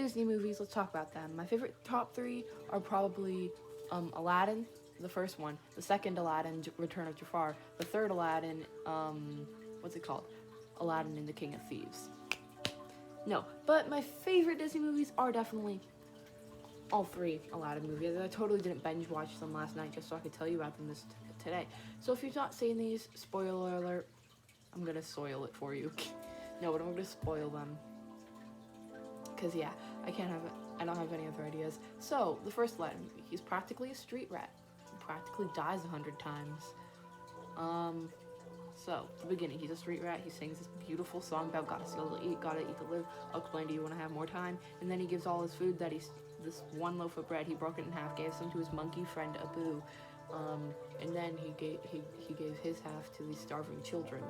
Disney movies, let's talk about them. My favorite top 3 are probably Aladdin, the first one. The second Aladdin, Return of Jafar. The third Aladdin, what's it called? Aladdin and the King of Thieves. No, but my favorite Disney movies are definitely all 3 Aladdin movies. I totally didn't binge watch them last night just so I could tell you about them today. So if you've not seen these, spoiler alert, I'm gonna soil it for you. No, but I'm gonna spoil them. Cause yeah, I don't have any other ideas. So, the first Aladdin movie, he's practically a street rat. He practically dies 100 times. So, the beginning, he's a street rat, he sings this beautiful song about gotta steal to eat, gotta eat to live, I'll explain to you when I have more time, and then he gives all his food that this one loaf of bread, he broke it in half, gave some to his monkey friend Abu, and then he gave his half to these starving children.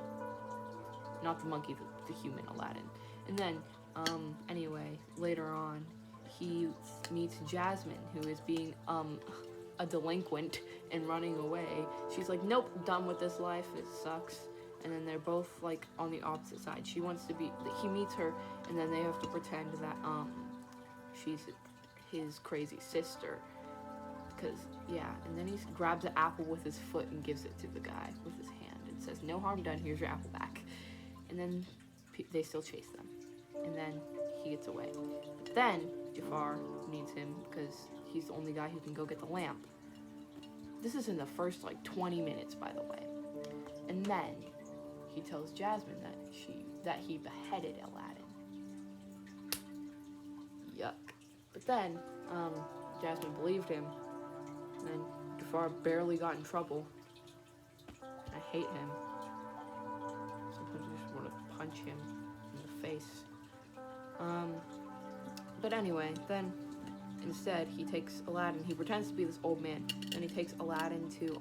Not the monkey, the human Aladdin. And then, anyway, later on, he meets Jasmine, who is being, a delinquent and running away. She's like, nope, done with this life, it sucks. And then they're both like on the opposite side. He meets her, and then they have to pretend that she's his crazy sister. Cause yeah, and then he grabs an apple with his foot and gives it to the guy with his hand and says, no harm done, here's your apple back. And then they still chase them, and then he gets away. But then Jafar needs him because he's the only guy who can go get the lamp. This is in the first like 20 minutes, by the way. And then he tells Jasmine that he beheaded Aladdin. Yuck. But then Jasmine believed him, and then Jafar barely got in trouble. I hate him. Sometimes I just want to punch him in the face. But anyway, then instead he takes Aladdin, he pretends to be this old man, then he takes Aladdin to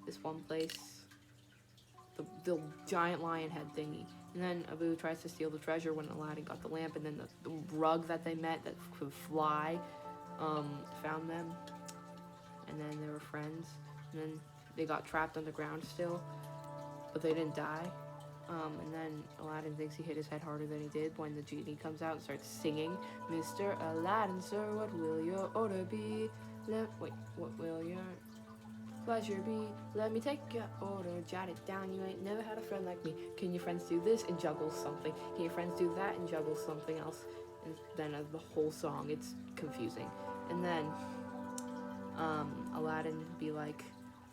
this one place, the giant lion head thingy, and then Abu tries to steal the treasure when Aladdin got the lamp, and then the rug that they met that could fly found them, and then they were friends, and then they got trapped underground still, but they didn't die. And then Aladdin thinks he hit his head harder than he did when the genie comes out and starts singing, Mr. Aladdin, sir, what will your order be? What will your pleasure be? Let me take your order, jot it down, you ain't never had a friend like me. Can your friends do this and juggle something? Can your friends do that and juggle something else? And then the whole song, it's confusing. And then Aladdin be like,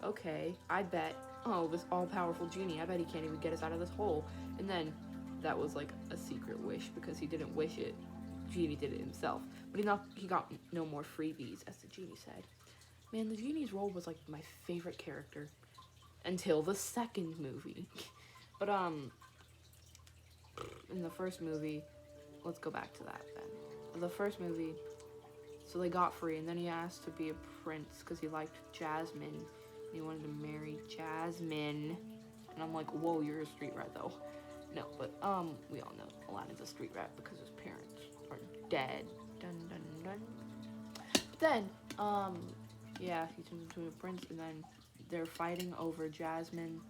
okay, I bet, oh, this all-powerful genie, I bet he can't even get us out of this hole. And then that was like a secret wish because he didn't wish it. Genie did it himself. But he got no more freebies, as the genie said. Man, the genie's role was like my favorite character until the second movie. But in the first movie, let's go back to that then. The first movie, so they got free, and then he asked to be a prince because he liked Jasmine. He wanted to marry Jasmine. And I'm like, whoa, you're a street rat though. No, but we all know Aladdin's a street rat because his parents are dead. Dun dun dun. But then, yeah, he turns into a prince, and then they're fighting over Jasmine.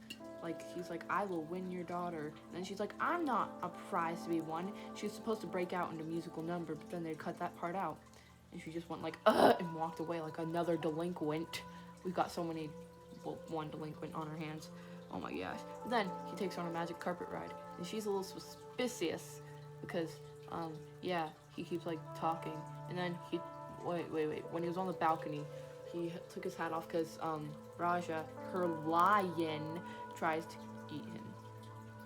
Like, he's like, I will win your daughter. And then she's like, I'm not a prize to be won. She was supposed to break out into a musical number, but then they cut that part out. And she just went like, and walked away like another delinquent. We've got so many, well, one delinquent on our hands. Oh my gosh. But then he takes her on a magic carpet ride. And she's a little suspicious because, yeah, he keeps like talking. And then wait. When he was on the balcony, he took his hat off because, Raja, her lion, tries to eat him.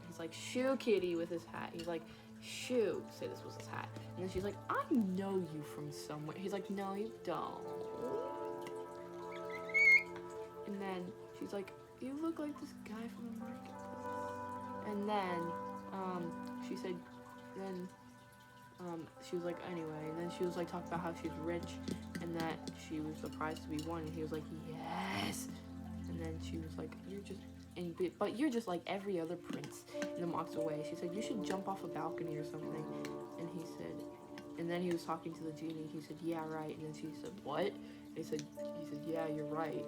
He's like, shoo, kitty, with his hat. He's like, shoo, say this was his hat. And then she's like, I know you from somewhere. He's like, no, you don't. And then she's like, you look like this guy from the marketplace. And then, she said, she was like, anyway, and then she was like, talking about how she's rich and that she was surprised to be won. And he was like, yes. And then she was like, but you're just like every other prince. And then walks away. She said, you should jump off a balcony or something. And he said, and then he was talking to the genie. He said, yeah, right. And then she said, what? And he said, yeah, you're right.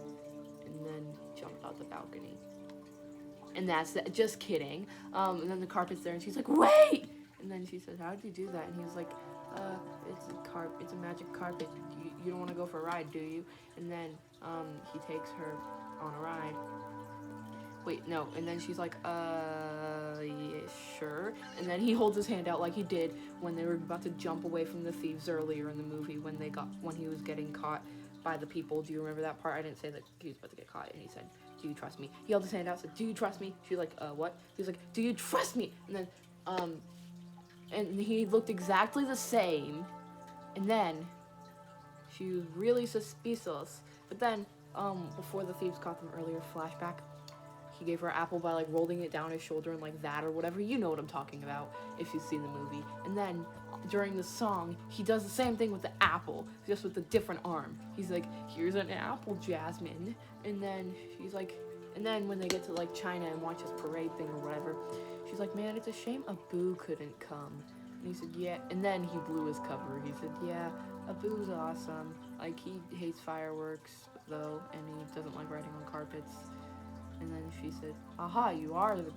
And then he jumped out the balcony. And that's that. Just kidding. And then the carpet's there, and she's like, wait! And then she said, how did you do that? And he was like, It's a magic carpet. You don't want to go for a ride, do you? And then he takes her on a ride. Wait, no. And then she's like, yeah, sure. And then he holds his hand out like he did when they were about to jump away from the thieves earlier in the movie when he was getting caught by the people. Do you remember that part? I didn't say that he was about to get caught, and he said, "Do you trust me?" He held his hand out, said, "Do you trust me?" She's like, "What?" He was like, "Do you trust me?" And then, and he looked exactly the same. And then she was really suspicious. But then, before the thieves caught them earlier, flashback. He gave her an apple by like rolling it down his shoulder and like that or whatever. You know what I'm talking about if you've seen the movie. And then during the song, he does the same thing with the apple, just with a different arm. He's like, "Here's an apple, Jasmine." And then she's like, and then when they get to like China and watch his parade thing or whatever, she's like, "Man, it's a shame Abu couldn't come." And he said, "Yeah." And then he blew his cover. He said, "Yeah, Abu's awesome. Like, he hates fireworks though, and he doesn't like riding on carpets." And then she said, "Aha, you are the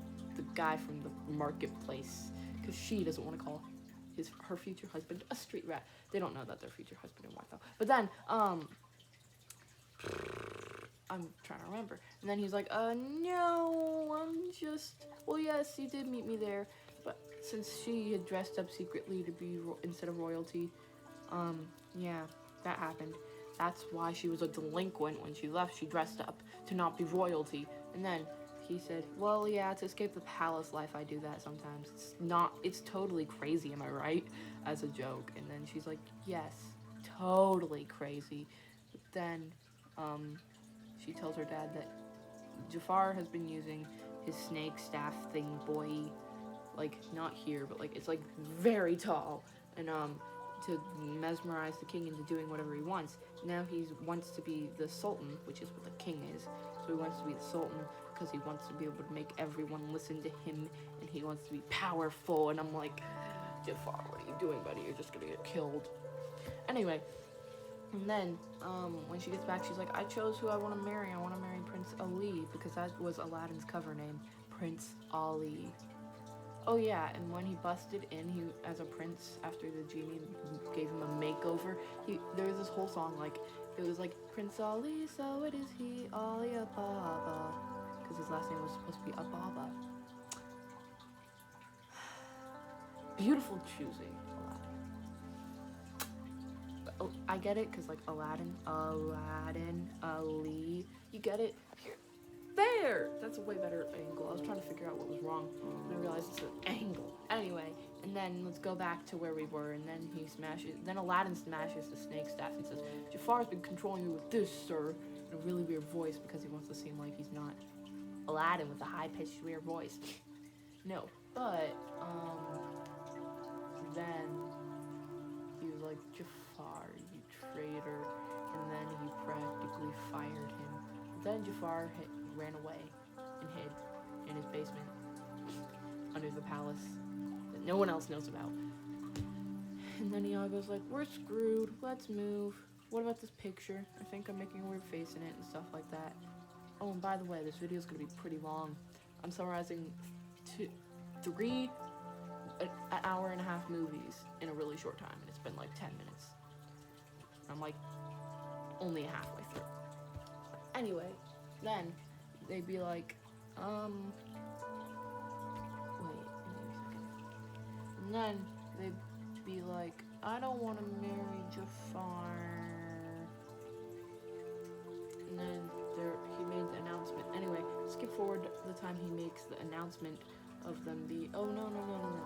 guy from the marketplace." Because she doesn't want to call her future husband a street rat. They don't know that they're future husband and wife though. But then, I'm trying to remember. And then he's like, "No, I'm just, well, yes, he did meet me there. But since she had dressed up secretly to be, instead of royalty, yeah, that happened. That's why she was a delinquent when she left. She dressed up to not be royalty." And then he said, "Well, yeah, to escape the palace life, I do that sometimes. It's totally crazy, am I right?" As a joke. And then she's like, "Yes, totally crazy." But then, she tells her dad that Jafar has been using his snake staff thing, boy, like, not here, but like, it's like very tall. And, to mesmerize the king into doing whatever he wants. Now he wants to be the sultan, which is what the king is. So he wants to be the sultan because he wants to be able to make everyone listen to him, and he wants to be powerful. And I'm like, "Jafar, what are you doing, buddy? You're just gonna get killed." Anyway, and then when she gets back, she's like, "I chose who I want to marry. I want to marry Prince Ali," because that was Aladdin's cover name, Prince Ali. Oh yeah, and when he busted in, he as a prince after the genie gave him a makeover. There was this whole song, like, it was like, "Prince Ali, so it is he, Ali Ababa," because his last name was supposed to be Ababa. Beautiful choosing, Aladdin. Oh, I get it, because like Aladdin, Ali, you get it? Here. There! That's a way better angle. I was trying to figure out what was wrong, and I realized it's an angle. Anyway, and then let's go back to where we were, and then then Aladdin smashes the snake staff and says, "Jafar's been controlling you with this, sir," in a really weird voice because he wants to seem like he's not Aladdin with a high-pitched weird voice. No, but, then he was like, "Jafar, you traitor," and then he practically fired him. Then Jafar ran away and hid in his basement under the palace that no one else knows about. And then Iago's like, "We're screwed, let's move. What about this picture? I think I'm making a weird face in it," and stuff like that. Oh, and by the way, this video is going to be pretty long. I'm summarizing an hour and a half movies in a really short time, and it's been like 10 minutes. I'm like only halfway through. Anyway, then they'd be like, wait a second. And then they'd be like, "I don't want to marry Jafar." And then he made the announcement. Anyway, skip forward to the time he makes the announcement of them oh, no.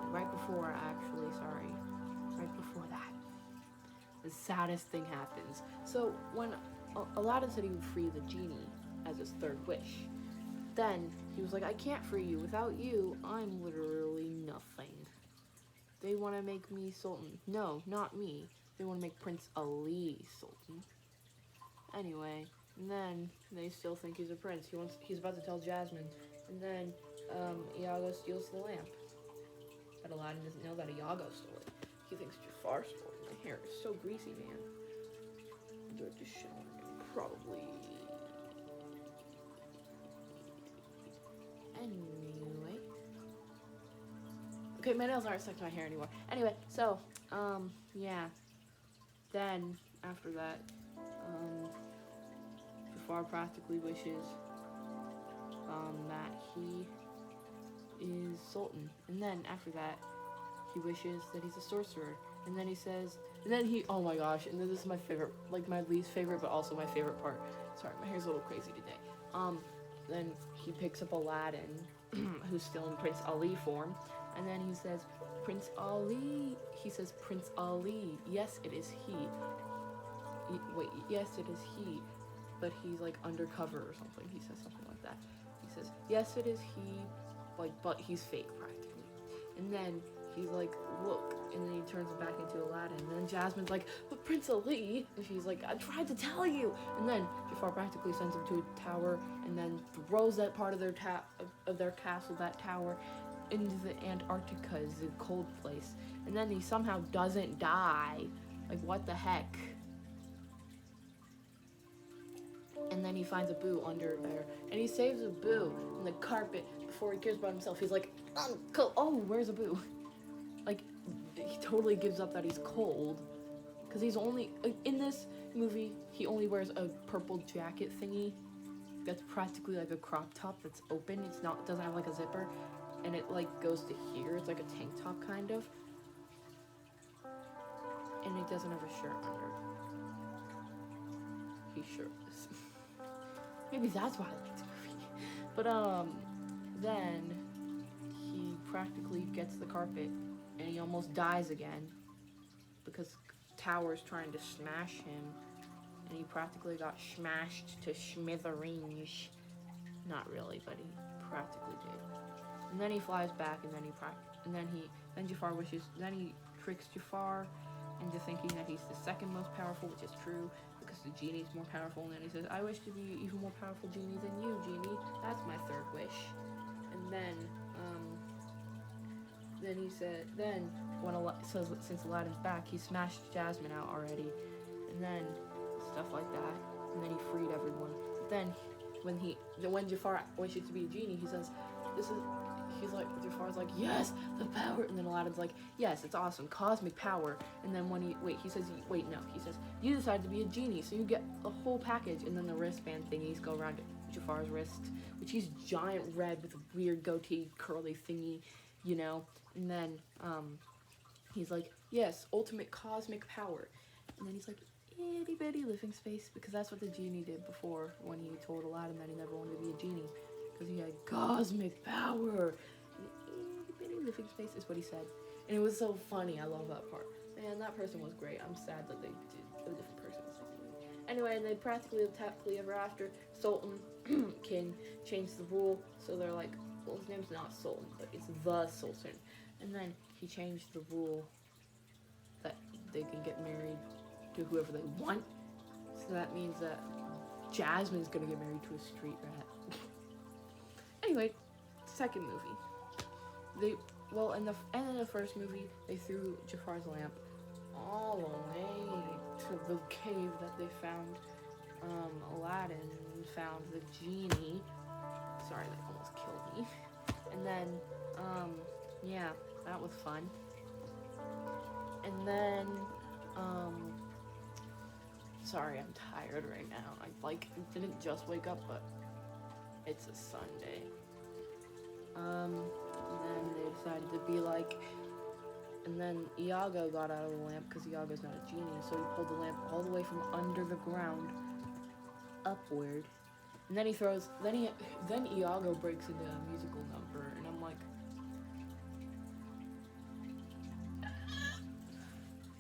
Right before, actually, sorry. Right before that. The saddest thing happens. So, when Aladdin said he would free the genie as his third wish, then he was like, "I can't free you. Without you, I'm literally nothing. They want to make me sultan." No, not me. They want to make Prince Ali sultan. Anyway, and then they still think he's a prince. He's about to tell Jasmine, and then Iago steals the lamp. But Aladdin doesn't know that Iago stole it. He thinks Jafar stole it. My hair is so greasy, man. Do I have to shower? Probably. Anyway. Okay, my nails aren't stuck to my hair anymore. Anyway, so, yeah. then after that, Jafar practically wishes that he is Sultan, and then after that, he wishes that he's a sorcerer, and then he says, and then he, oh my gosh, and then this is my favorite, like my least favorite, but also my favorite part. Sorry, my hair's a little crazy today. Then he picks up Aladdin, who's still in Prince Ali form, and then he says, Prince Ali. He says, Prince Ali. Yes, it is he. Wait, yes, it is he. But he's like undercover or something. He says something like that. He says, yes, it is he. Like, but he's fake practically. And then he's like, look. And then he turns back into Aladdin. And then Jasmine's like, but Prince Ali. And she's like, I tried to tell you. And then Jafar practically sends him to a tower and then throws that part of their castle, that tower, into the Antarctica, is a cold place. And then he somehow doesn't die. Like, what the heck? And then he finds Abu under there. And he saves Abu in the carpet before he cares about himself. He's like, Uncle, oh, where's Abu? Like, he totally gives up that he's cold. Because he's only, in this movie, he only wears a purple jacket thingy. That's practically like a crop top that's open. It's not, doesn't have like a zipper. And it like goes to here. It's like a tank top kind of. And it doesn't have a shirt under. He's shirtless. Maybe that's why I like this movie. But then he practically gets the carpet and he almost dies again because Tower's trying to smash him, and he practically got smashed to smithereens. Not really, but he practically did. And then he flies back, and then Jafar wishes. Then he tricks Jafar into thinking that he's the second most powerful, which is true because the genie's more powerful. And then he says, "I wish to be an even more powerful genie than you, genie. That's my third wish." And then he said, since Aladdin's back, he smashed Jasmine out already, and then stuff like that. And then he freed everyone. But then when Jafar wishes to be a genie, he says, Jafar's like, yes, the power. And then Aladdin's like, yes, it's awesome, cosmic power. And then he says, you decide to be a genie, so you get a whole package. And then the wristband thingies go around Jafar's wrist, which he's giant red with a weird goatee, curly thingy, you know. And then he's like, yes, ultimate cosmic power. And then he's like, itty bitty living space, because that's what the genie did before when he told Aladdin that he never wanted to be a genie. Because he had cosmic power. Itty bitty living space is what he said. And it was so funny. I love that part. Man, that person was great. I'm sad that they did a different person. Anyway, and they practically live happily ever after. Sultan can change the rule. So they're like, well, his name's not Sultan, but it's the Sultan. And then he changed the rule that they can get married to whoever they want. So that means that Jasmine's gonna get married to a street rat. Anyway, second movie. In the first movie, they threw Jafar's lamp all the way to the cave that they found. Aladdin found the genie. Sorry, that almost killed me. And then, yeah, that was fun. And then, sorry, I'm tired right now. I didn't just wake up, but it's a Sunday. And then they decided to be like, and then Iago got out of the lamp because Iago's not a genie, so he pulled the lamp all the way from under the ground upward. And then then Iago breaks into a musical number, and I'm like,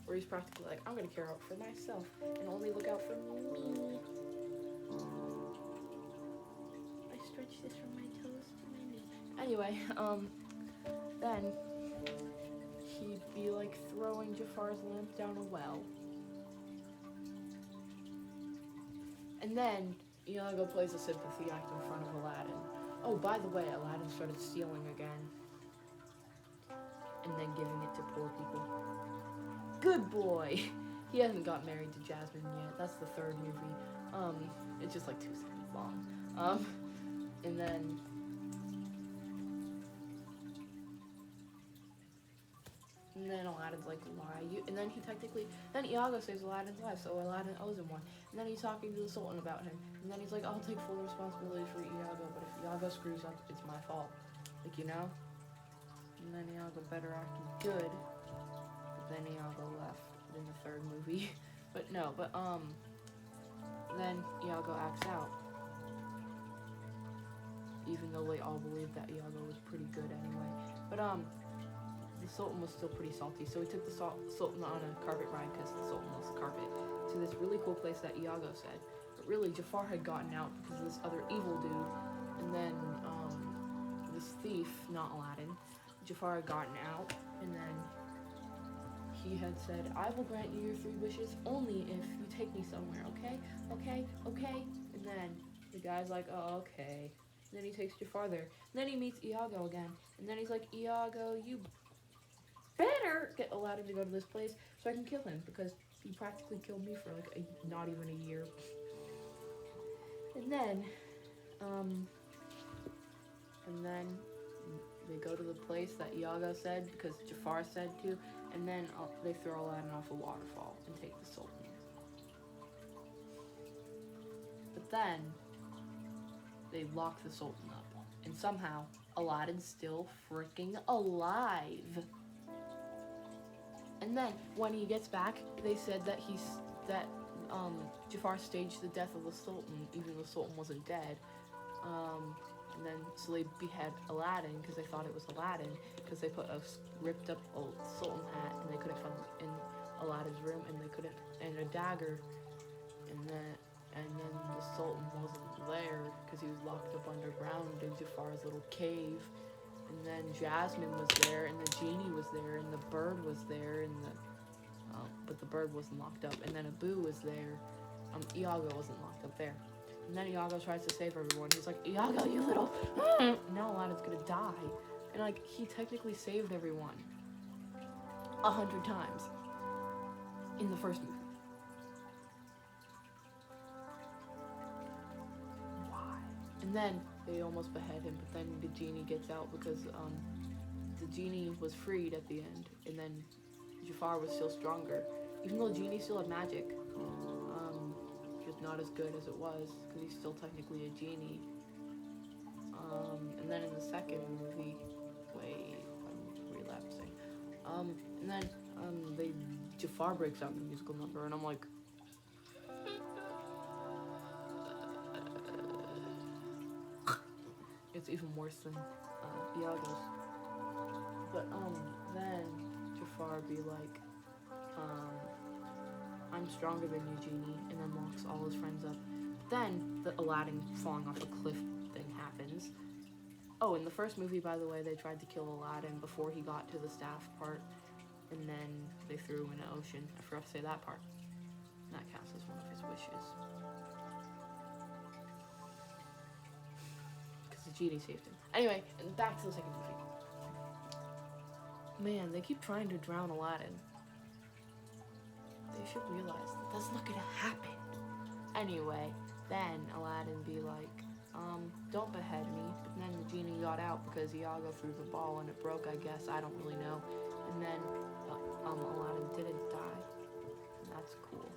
where he's practically like, I'm gonna care out for myself and only look out for me. I stretch this from my toes to my knee. Anyway, then he'd be like throwing Jafar's lamp down a well. And then Iago plays a sympathy act in front of Aladdin. Oh, by the way, Aladdin started stealing again. And then giving it to poor people. Good boy! He hasn't got married to Jasmine yet. That's the third movie. It's just like 2 seconds long. And And then Aladdin's like, why you? And then then Iago saves Aladdin's life, so Aladdin owes him one. And then he's talking to the Sultan about him. And then he's like, I'll take full responsibility for Iago, but if Iago screws up, it's my fault. Like, you know? And then Iago better acted good. But then Iago left in the third movie. Then Iago acts out. Even though they all believed that Iago was pretty good anyway. But, the Sultan was still pretty salty, so he took the Sultan on a carpet ride, because the Sultan loves the carpet, to this really cool place that Iago said. But really, Jafar had gotten out because of this other evil dude, and then, this thief, not Aladdin, Jafar had gotten out, and then he had said, I will grant you your 3 wishes only if you take me somewhere, okay? Okay? Okay? And then the guy's like, oh, okay. And then he takes Jafar there. And then he meets Iago again. And then he's like, Iago, you better get Aladdin to go to this place so I can kill him, because he practically killed me for like not even a year. And then they go to the place that Iago said, because Jafar said to, and then they throw Aladdin off a waterfall and take the Sultan. But then they lock the Sultan up, and somehow Aladdin's still freaking alive. And then when he gets back, they said that Jafar staged the death of the Sultan, even though the Sultan wasn't dead. And then so they behead Aladdin because they thought it was Aladdin, because they put a ripped up old Sultan hat, and they couldn't find it in Aladdin's room, and a dagger, and then the Sultan wasn't there because he was locked up underground in Jafar's little cave. And then Jasmine was there, and the genie was there, and the bird was there, but the bird wasn't locked up. And then Abu was there. Iago wasn't locked up there. And then Iago tries to save everyone. He's like, Iago, you little... Now Aladdin's gonna die. And, like, he technically saved everyone 100 times in the first movie. Why? And then they almost behead him, but then the genie gets out because the genie was freed at the end, and then Jafar was still stronger, even though the genie still had magic. Just not as good as it was, because he's still technically a genie. And then in the second movie, I'm relapsing. And then Jafar breaks out in the musical number, and I'm like, it's even worse than Iago's. But then Jafar be like, I'm stronger than you, genie, and then locks all his friends up. Then the Aladdin falling off a cliff thing happens. Oh, in the first movie, by the way, they tried to kill Aladdin before he got to the staff part, and then they threw him in the ocean. I forgot to say that part. And that counts as one of his wishes. Because the genie saved him. Anyway, back to the second movie. Man, they keep trying to drown Aladdin. They should realize that that's not gonna happen. Anyway, then Aladdin be like, don't behead me. But then the genie got out because Iago threw the ball and it broke, I guess. I don't really know. And then Aladdin didn't die. And that's cool.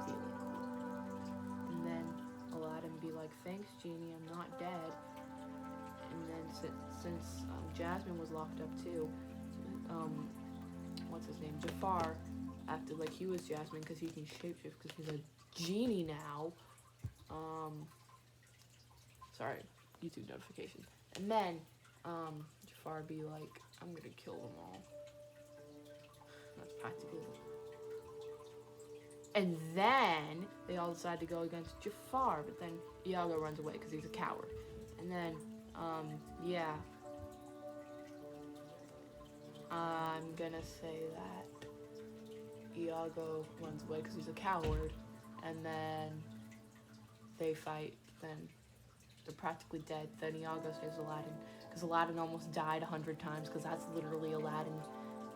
Really cool. And then Aladdin be like, thanks, genie, I'm not dead. And then since Jasmine was locked up too, what's his name? Jafar acted like he was Jasmine because he can shapeshift because he's a genie now. Sorry, YouTube notification. And then Jafar be like, I'm gonna kill them all. That's practically it. And then they all decide to go against Jafar, but then Iago runs away because he's a coward. And then, yeah. I'm gonna say that Iago runs away because he's a coward, and then they fight, then they're practically dead. Then Iago saves Aladdin, because Aladdin almost died 100 times, because that's literally Aladdin.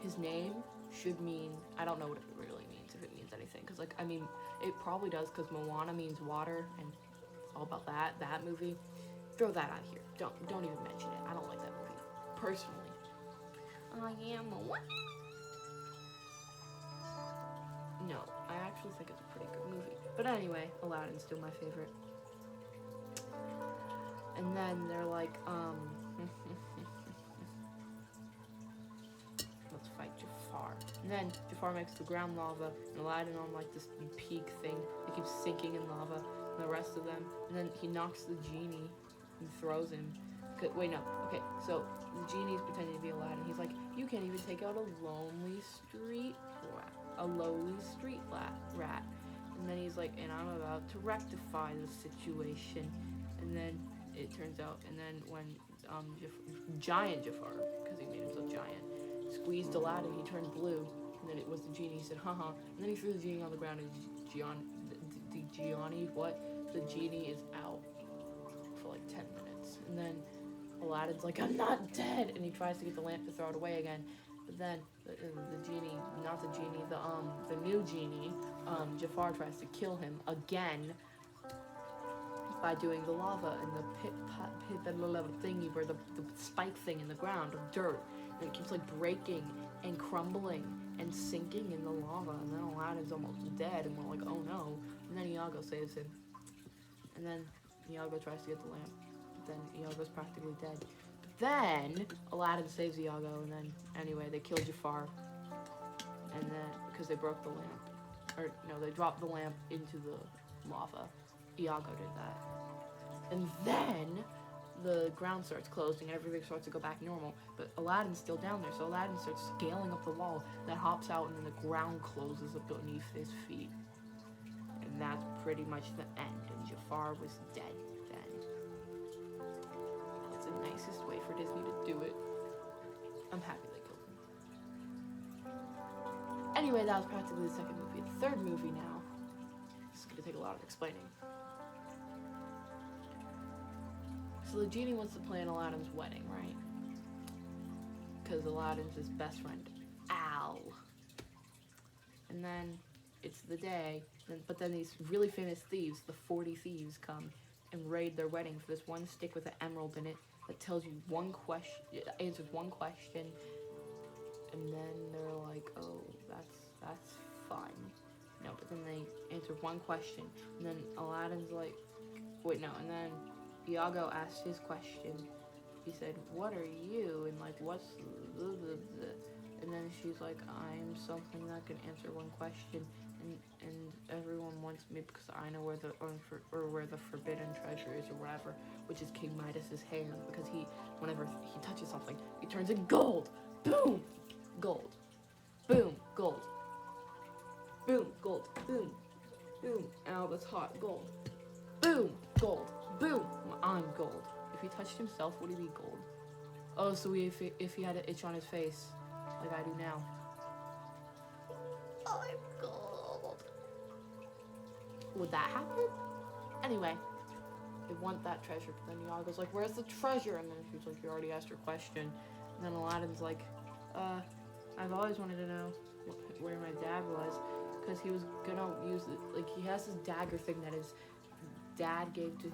His name should mean, I don't know what it really means, if it means anything, because, like, I mean, it probably does, because Moana means water, and it's all about that movie. Throw that out here. Don't even mention it. I don't like that movie, personally. I am a what? No, I actually think it's a pretty good movie. But anyway, Aladdin's still my favorite. And then they're like, let's fight Jafar. And then Jafar makes the ground lava, and Aladdin on like this peak thing. They keep sinking in lava, and the rest of them. And then he knocks the genie and throws him. Wait, no. Okay, so the genie's pretending to be Aladdin. He's like, you can't even take out a lowly street rat. And then he's like, and I'm about to rectify the situation. And then it turns out, and then when giant Jafar, because he made him so giant, squeezed Aladdin, he turned blue. And then it was the genie. He said, haha. And then he threw the genie on the ground, and the genie is out for like 10 minutes. And then Aladdin's like, I'm not dead, and he tries to get the lamp to throw it away again, but then the genie, not the genie, the new genie, Jafar tries to kill him again by doing the lava and the pit thingy where the spike thing in the ground of dirt, and it keeps like breaking and crumbling and sinking in the lava, and then Aladdin's almost dead, and we're like, oh no, and then Iago saves him, and then Iago tries to get the lamp. Then Iago's practically dead. But then Aladdin saves Iago, and then anyway they kill Jafar, and then because they broke the lamp, or no, they dropped the lamp into the lava. Iago did that, and then the ground starts closing and everything starts to go back normal. But Aladdin's still down there, so Aladdin starts scaling up the wall that hops out, and then the ground closes up beneath his feet, and that's pretty much the end. And Jafar was dead. The nicest way for Disney to do it. I'm happy they killed him. Anyway, that was practically the second movie. The third movie now. It's gonna take a lot of explaining. So the genie wants to plan Aladdin's wedding, right? Because Aladdin's his best friend, Al. And then it's the day, but then these really famous thieves, the 40 thieves, come and raid their wedding for this one stick with an emerald in it that tells you one question, answers one question, and then they're like, oh, that's fun. No, but then they answer one question, and then Aladdin's like, wait, no, and then Iago asked his question. He said, what are you? And like, what's the? And then she's like, I'm something that can answer one question, and everyone wants me because I know where the forbidden treasure is or whatever, which is King Midas's hair, because whenever he touches something, he turns it gold. Boom, gold. Boom, gold. Boom, gold. Boom, boom. Ow, that's hot. Gold. Boom, gold. Boom, I'm gold. If he touched himself, would he be gold? Oh, so if he had an itch on his face, like I do now. Oh, I'm gold. Would that happen? Anyway, they want that treasure, but then Iago's like, where's the treasure? And then she's like, you already asked your question. And then Aladdin's like, I've always wanted to know where my dad was, because he was gonna use it. Like, he has this dagger thing that his dad gave to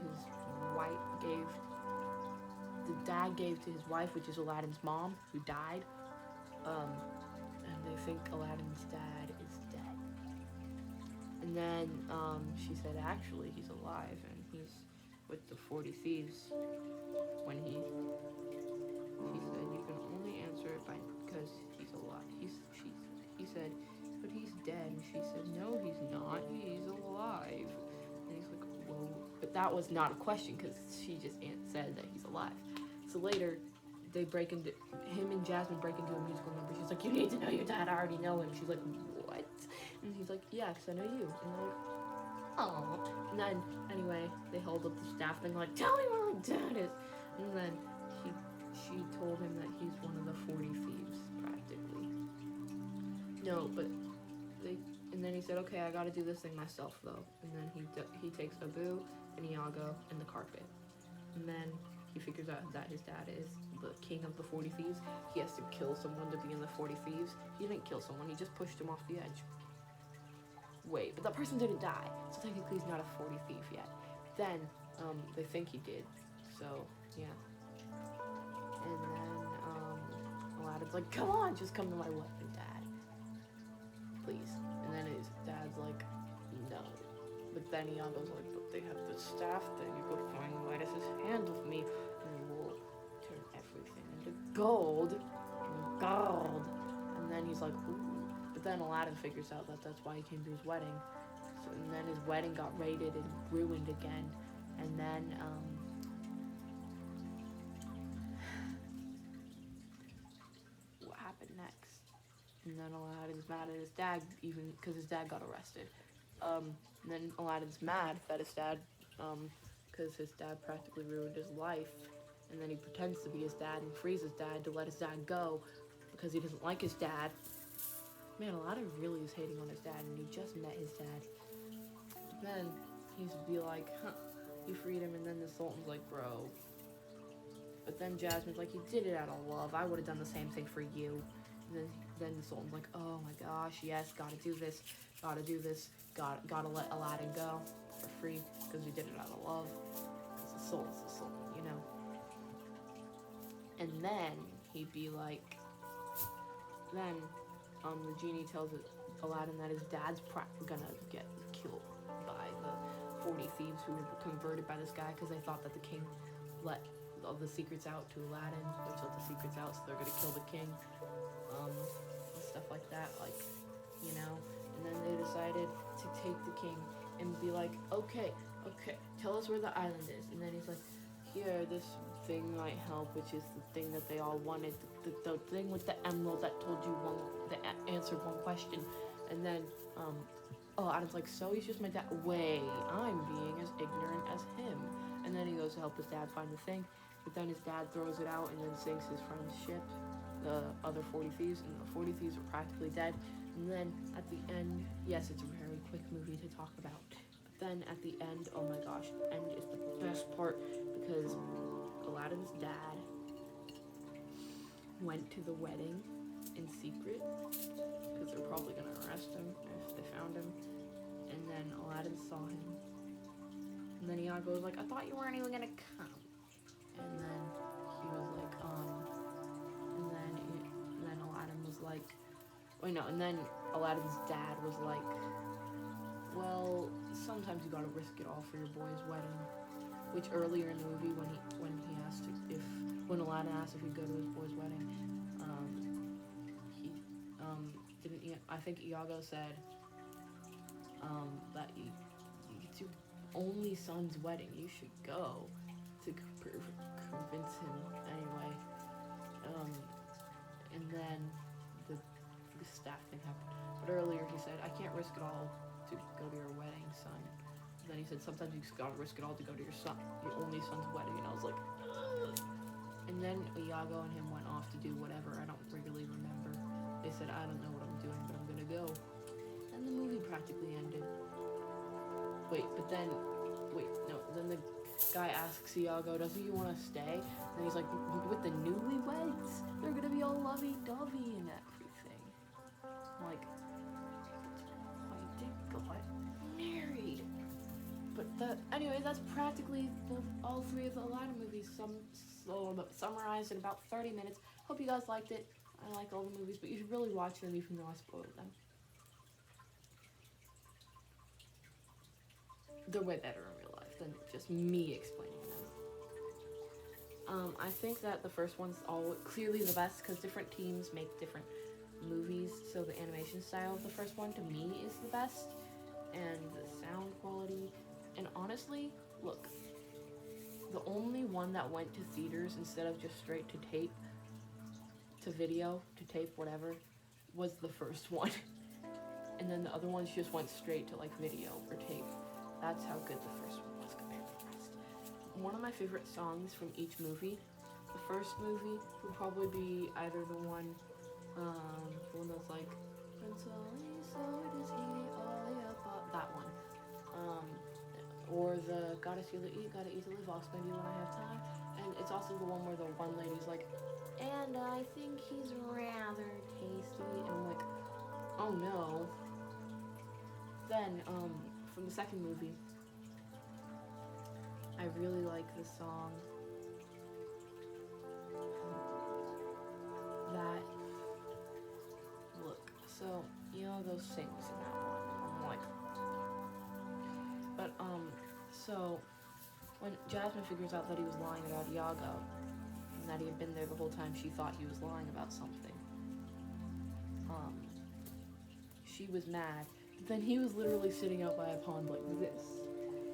his wife, which is Aladdin's mom, who died. And they think Aladdin's dad is dead. And then she said, actually, he's alive, and he's with the 40 thieves. When he said, you can only answer it because he's alive. He said, but he's dead. And she said, no, he's not. He's alive. And he's like, whoa. But that was not a question, because she just said that he's alive. So later, him and Jasmine break into a musical number. She's like, you need to know your dad, I already know him. She's like, what? And he's like, yeah, because I know you. And they're like, oh. And then, anyway, they hold up the staff and they're like, tell me where my dad is. And then she told him that he's one of the 40 thieves, practically. No, but and then he said, okay, I gotta do this thing myself, though. And then he takes Abu and Iago and the carpet. And then he figures out that his dad is the king of the 40 thieves. He has to kill someone to be in the 40 thieves. He didn't kill someone, he just pushed him off the edge. Wait, but that person didn't die, so technically he's not a 40 thief yet. Then, they think he did, so, yeah. And then, Aladdin's like, come on, just come to my wedding, Dad. Please. And then his dad's like, no. But then Iago's like, but they have the staff thing. You go find Midas's hand with me, and we'll turn everything into gold. Gold. And then he's like, ooh. But then Aladdin figures out that that's why he came to his wedding. So, and then his wedding got raided and ruined again. And then, what happened next? And then Aladdin's mad at his dad, even because his dad got arrested. And then Aladdin's mad that his dad, because his dad practically ruined his life. And then he pretends to be his dad and frees his dad to let his dad go because he doesn't like his dad. Man, Aladdin really is hating on his dad, and he just met his dad. Then he's be like, huh, you freed him, and then the Sultan's like, bro. But then Jasmine's like, you did it out of love. I would have done the same thing for you. And then the Sultan's like, oh my gosh, yes, gotta do this, gotta do this, gotta let Aladdin go for free because we did it out of love. Because the Sultan's the Sultan, you know. And then he'd be like, then the genie tells Aladdin that his dad's gonna get killed by the 40 thieves who were converted by this guy because they thought that the king let all the secrets out to Aladdin, which let the secrets out, so they're gonna kill the king, and stuff like that, like, you know. And then they decided to take the king and be like, okay, tell us where the island is. And then he's like, here, this thing might help, which is the thing that they all wanted, the thing with the emerald that told you answered one question. And then Aladdin's like, so he's just my dad. Wait, I'm being as ignorant as him. And then he goes to help his dad find the thing, but then his dad throws it out and then sinks his friend's ship, the other 40 thieves, and the 40 thieves are practically dead. And then at the end, yes, it's a very quick movie to talk about, but then at the end, oh my gosh, the end is the best part because Aladdin's dad went to the wedding in secret because they're probably going to arrest him if they found him. And then Aladdin saw him. And then Iago was like, I thought you weren't even going to come. And then he was like, and then Aladdin was like, wait, no, and then Aladdin's dad was like, well, sometimes you gotta risk it all for your boy's wedding. Which earlier in the movie, when Aladdin asked if he'd go to his boy's wedding, I think Iago said that it's your only son's wedding. You should go to convince him anyway. And then the staff thing happened. But earlier he said, I can't risk it all to go to your wedding, son. And then he said, sometimes you just gotta risk it all to go to your only son's wedding. And I was like, ugh. And then Iago and him went off to do whatever. I don't really remember. They said, I don't know what I'm doing, but I'm gonna go. And the movie practically ended. Then the guy asks Iago, doesn't he want to stay? And he's like, with the newlyweds? They're gonna be all lovey-dovey and everything. I'm like, why they got married? But anyway, that's practically all three of the Aladdin movies summarized in about 30 minutes. Hope you guys liked it. I like all the movies, but you should really watch them even though I spoiled them. They're way better in real life than just me explaining them. I think that the first one's clearly the best because different teams make different movies, so the animation style of the first one to me is the best, and the sound quality, and honestly, look, the only one that went to theaters instead of just straight to tape, to video, to tape, whatever, was the first one. And then the other ones just went straight to like video or tape. That's how good the first one was compared to the rest. One of my favorite songs from each movie, the first movie would probably be either the one that's like, that one, or the gotta easily live, I'll spend you when I have time. And it's also the one where the one lady's like, and I think he's rather tasty, and I'm like, oh no. Then, from the second movie, I really like the song, that, look, so, you know those things in that one, I'm like, but, so, when Jasmine figures out that he was lying about Iago, and that he had been there the whole time she thought he was lying about something, she was mad, but then he was literally sitting out by a pond like this,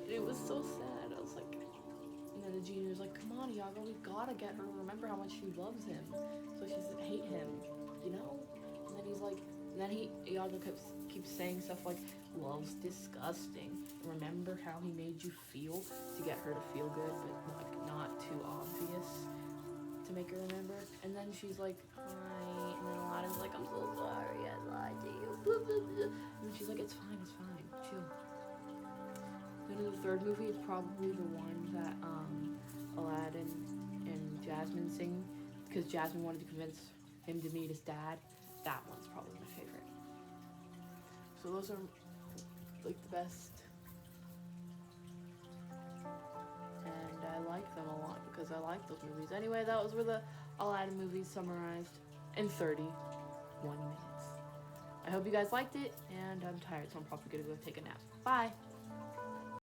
and it was so sad. I was like, and then the genie was like, come on, Iago, we gotta get her, remember how much she loves him, so she doesn't hate him, you know? And then he's like, and then Iago keeps saying stuff like, love's disgusting, remember how he made you feel, to get her to feel good, but like not too obvious to make her remember. And then she's like, hi, and then Aladdin's like, I'm so sorry, I lied to you, and then she's like, it's fine, chill. Then in the third movie, it's probably the one that Aladdin and Jasmine sing, because Jasmine wanted to convince him to meet his dad. That one's probably my favorite. So those are like the best, and I like them a lot because I like those movies. Anyway, those were the Aladdin movies summarized in 31 minutes. I hope you guys liked it, and I'm tired, so I'm probably gonna go take a nap. Bye!